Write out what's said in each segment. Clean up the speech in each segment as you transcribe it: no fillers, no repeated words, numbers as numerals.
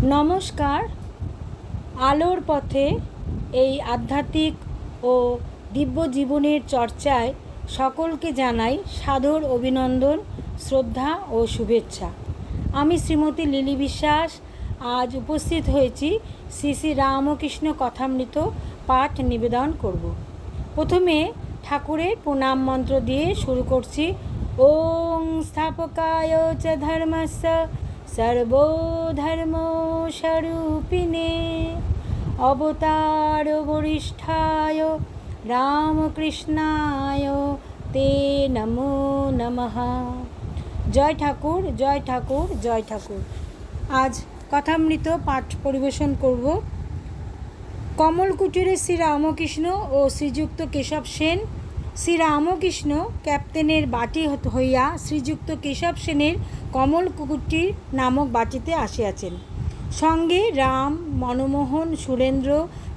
নমস্কার। আলোর পথে এই আধ্যাত্মিক ও দিব্য জীবনের চর্চায় সকলকে জানাই সাদর অভিনন্দন, শ্রদ্ধা ও শুভেচ্ছা। আমি শ্রীমতী লিলি বিশ্বাস আজ উপস্থিত হয়েছি শ্রী শ্রী রামকৃষ্ণ কথামৃত পাঠ নিবেদন করব। প্রথমে ঠাকুরের প্রণাম মন্ত্র দিয়ে শুরু করছি। ওং স্থাপকায় চ ধর্মস্য সর্বধর্মস্বরূপিণে অবতার বরিষ্ঠায় রামকৃষ্ণায় তে নমো নমঃ। জয় ঠাকুর, জয় ঠাকুর, জয় ঠাকুর। আজ কথামৃত পাঠ পরিবেশন করব। কমলকুটিরে শ্রী রামকৃষ্ণ ও শ্রীযুক্ত কেশব সেন। শ্রী রামকৃষ্ণ ক্যাপ্টেনের বাটি হইয়া শ্রীযুক্ত কেশব সেনের কমলকুটির নামক বাটিতে আসিয়াছেন। সঙ্গে রাম, মনমোহন, সুরেন্দ্র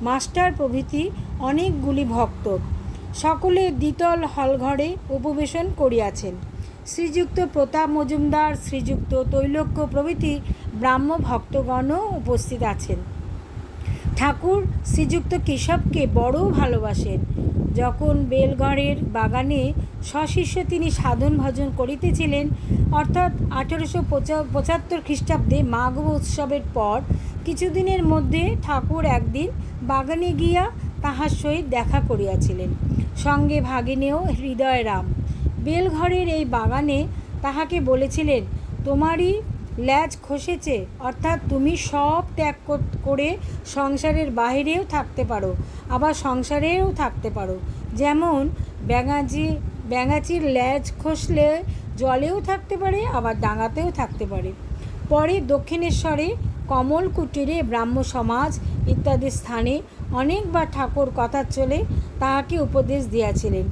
মাস্টার প্রভৃতি অনেকগুলি ভক্ত সকলে দ্বিতল হলঘরে উপবেশন করিয়াছেন। শ্রীযুক্ত প্রতাপ মজুমদার, শ্রীযুক্ত তৈলক্য প্রভৃতি ব্রাহ্ম ভক্তগণও উপস্থিত আছেন। ঠাকুর শ্রীযুক্ত কেশবকে বড় ভালোবাসেন। যখন বেলঘরের বাগানে সশিষ্য তিনি সাধন ভজন করিতেছিলেন, অর্থাৎ 1875 খ্রিস্টাব্দে মাঘ উৎসবের পর কিছুদিনের মধ্যে ঠাকুর একদিন বাগানে গিয়া তাহার সহিত দেখা করিয়াছিলেন। সঙ্গে ভাগিনেও হৃদয়রাম। বেলঘরের এই বাগানে তাহাকে বলেছিলেন, তোমারই ল্যাজ খসেছে, অর্থাৎ তুমি সব ত্যাগ করে সংসারের বাহিরেও থাকতে পারো, আবার সংসারেও থাকতে পারো। যেমন ব্যাঙাচির ল্যাজ খসলে জলেও থাকতে পারে, আবার ডাঙাতেও থাকতে পারে। পরে দক্ষিণেশ্বরে, কমলকুটিরে, ব্রাহ্ম সমাজ ইত্যাদি স্থানে অনেকবার ঠাকুর কথা চলে তাহাকে উপদেশ দিয়াছিলেন।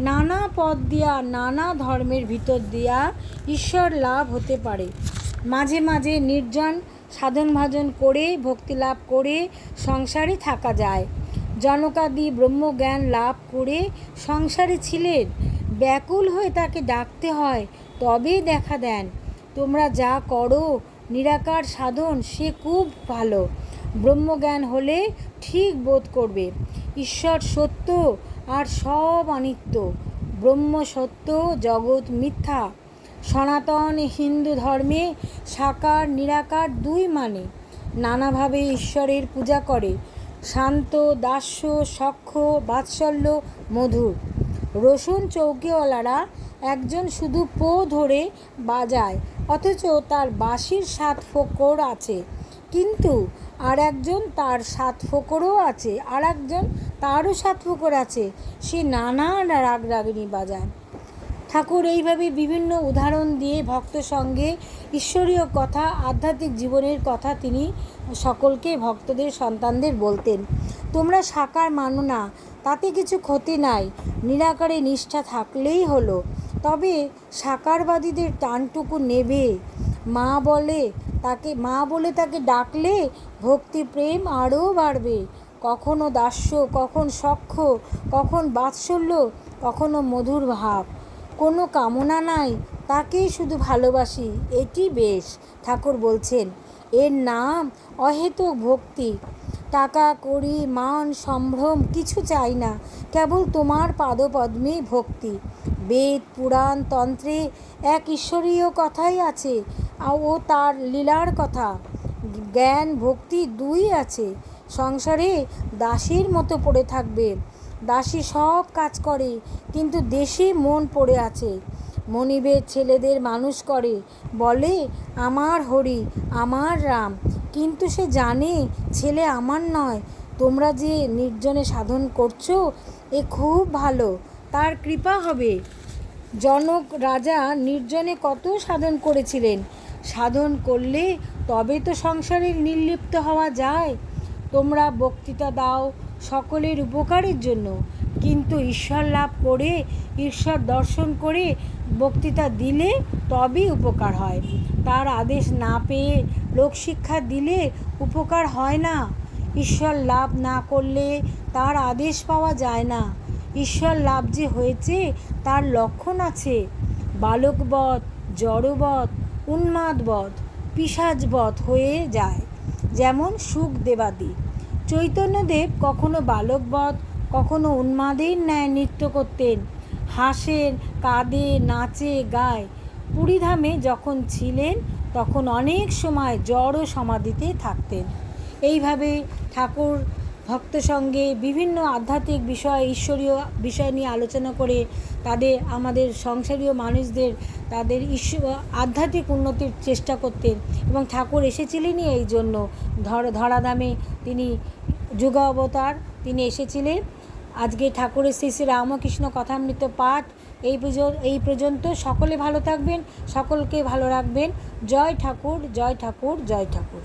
নানা পথ দিয়া, নানা ধর্মের ভিতর দিয়া ঈশ্বর লাভ হতে পারে। মাঝে মাঝে নির্জন সাধন ভজন করে, ভক্তি লাভ করে সংসারে থাকা যায়। জনকাদি ব্রহ্মজ্ঞান লাভ করে সংসারে ছিলেন, ব্যাকুল হয়ে তাকে ডাকতে হয়, তবেই দেখা দেন। তোমরা যা করো নিরাকার সাধন, সে খুব ভালো। ব্রহ্মজ্ঞান হলে ঠিক বোধ করবে ঈশ্বর সত্য আর সব অনিত্য, ব্রহ্ম সত্য, জগৎ মিথ্যা। সনাতন হিন্দু ধর্মে সাকার নিরাকার দুই মানে। নানাভাবে ঈশ্বরের পূজা করে। শান্ত, দাস্য, সখ্য, বাৎসল্য, মধুর। রসুন চৌকিওয়ালারা একজন শুধু পো ধরে বাজায়, অথচ তার বাঁশির 7 ফোঁকর আছে, কিন্তু আর একজন তার 7 ফোঁকরও আছে, আর একজন তারও 7 ফোঁকর আছে, সে নানান রাগ রাগিনী বাজায়। ঠাকুর এইভাবে বিভিন্ন উদাহরণ দিয়ে ভক্ত সঙ্গে ঈশ্বরীয় কথা, আধ্যাত্মিক জীবনের কথা তিনি সকলকে, ভক্তদের, সন্তানদের বলতেন। তোমরা সাকার মানো না, তাতে কিছু ক্ষতি নাই, নিরাকারে নিষ্ঠা থাকলেই হলো। তবে সাকারবাদীদের টানটুকু নেবে। মা বলে তাকে ডাকলে ভক্তি প্রেম আরও বাড়বে। কখনো দাস্য, কখন সখ্য, কখন বাৎসল্য, কখনো মধুর ভাব। কোনো কামনা নাই, তাকেই শুধু ভালোবাসি, এটি বেশ। ঠাকুর বলছেন, এর নাম অহেতুক ভক্তি। টাকা কড়ি মান সম্ভ্রম কিছু চাই না, কেবল তোমার পাদপদ্মে ভক্তি। বেদ পুরাণ তন্ত্রে এক ঈশ্বরীয় কথাই আছে, ও তার লীলার কথা। জ্ঞান ভক্তি দুই আছে। সংসারে দাসীর মতো পড়ে থাকবে। দাসী সব কাজ করে, কিন্তু দেশে মন পড়ে আছে। মনিবের ছেলেদের মানুষ করে, বলে আমার হরি, আমার রাম, কিন্তু সে জানে ছেলে আমার নয়। তোমরা যে নির্জনে সাধন করছো, এ খুব ভালো, তার কৃপা হবে। জনক রাজা নির্জনে কত সাধন করেছিলেন। সাধন করলে তবে তো সংসারে নির্লিপ্ত হওয়া যায়। তোমরা বক্তৃতা দাও সকলের উপকারের জন্য, কিন্তু ঈশ্বর লাভ করে, ঈশ্বর দর্শন করে বক্তৃতা দিলে তবেই উপকার হয়। তার আদেশ না পেয়ে লোকশিক্ষা দিলে উপকার হয় না। ঈশ্বর লাভ না করলে তার আদেশ পাওয়া যায় না। ঈশ্বর লাভ যে হয়েছে তার লক্ষণ আছে। বালকবধ, জড়বধ, উন্মাদবধ, পিশাচবধ হয়ে যায়। যেমন সুখদেবাদি। চৈতন্যদেব কখনো বালকবধ, কখনো উন্মাদের ন্যায় নৃত্য করতেন, হাসেন, কাঁদে, নাচে, গায়। পুরীধামে যখন ছিলেন তখন অনেক সময় জড় সমাধিতে থাকতেন। এইভাবে ঠাকুর ভক্ত সঙ্গে বিভিন্ন আধ্যাত্মিক বিষয়, ঈশ্বরীয় বিষয় নিয়ে আলোচনা করে আমাদের সংসারীয় মানুষদের তাদের আধ্যাত্মিক উন্নতির চেষ্টা করতেন। এবং ঠাকুর এসেছিলেনই এই জন্য, ধরাধামে তিনি যুগাবতার, তিনি এসেছিলেন। আজকে ঠাকুরের শ্রী শ্রী রামকৃষ্ণ কথামৃত পাঠ এই পর্যন্ত। সকলে ভালো থাকবেন, সকলকে ভালো রাখবেন। জয় ঠাকুর, জয় ঠাকুর, জয় ঠাকুর।